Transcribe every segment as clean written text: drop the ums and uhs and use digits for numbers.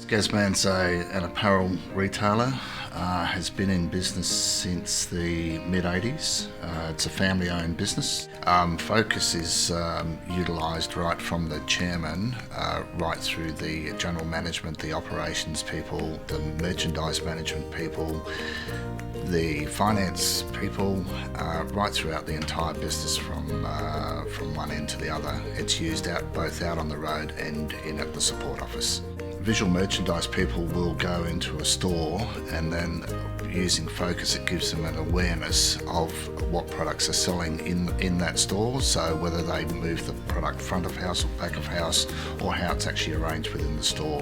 Gazman's an apparel retailer, has been in business since the mid-80s. It's a family-owned business. Phocas is utilised right from the chairman, right through the general management, the operations people, the merchandise management people, the finance people, right throughout the entire business from one end to the other. It's used both out on the road and in at the support office. Visual merchandise people will go into a store, and then using Phocas it gives them an awareness of what products are selling in that store, so whether they move the product front of house or back of house, or how it's actually arranged within the store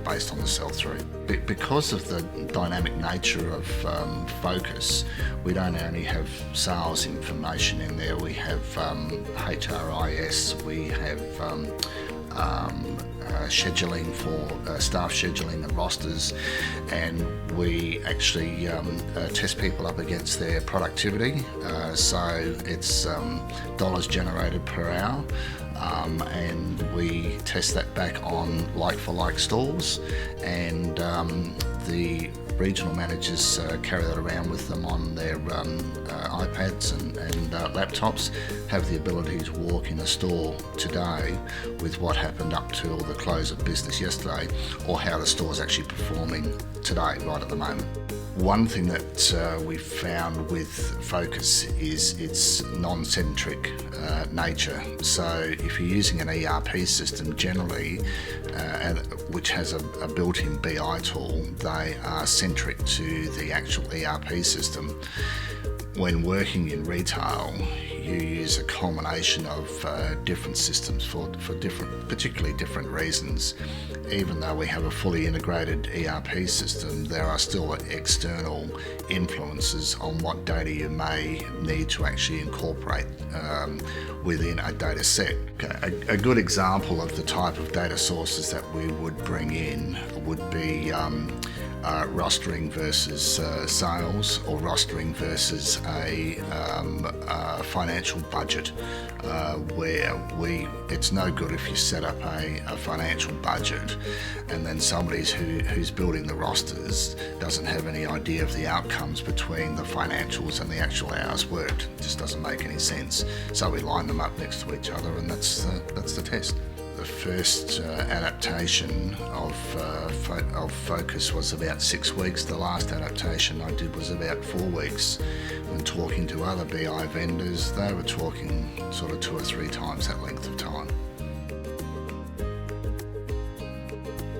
based on the sell-through. Because of the dynamic nature of Phocas, we don't only have sales information in there, we have HRIS, we have scheduling for staff scheduling and rosters, and we actually test people up against their productivity, so it's dollars generated per hour, and we test that back on like-for-like stores, and the regional managers carry that around with them on their iPads and laptops, have the ability to walk in a store today with what happened up till the close of business yesterday, or how the store is actually performing today, right at the moment. One thing that we've found with Phocas is its non-centric nature. So if you're using an ERP system generally, which has a built-in BI tool, they are centric to the actual ERP system. When working in retail, you use a culmination of different systems for particularly different reasons. Even though we have a fully integrated ERP system, there are still external influences on what data you may need to actually incorporate within a data set. A good example of the type of data sources that we would bring in would be rostering versus sales, or rostering versus a financial budget, where it's no good if you set up a financial budget and then somebody who's building the rosters doesn't have any idea of the outcomes between the financials and the actual hours worked. It just doesn't make any sense. So we line them up next to each other, and that's the test. The first adaptation of Phocas was about 6 weeks. The last adaptation I did was about 4 weeks. When talking to other BI vendors, they were talking sort of 2 or 3 times that length of time.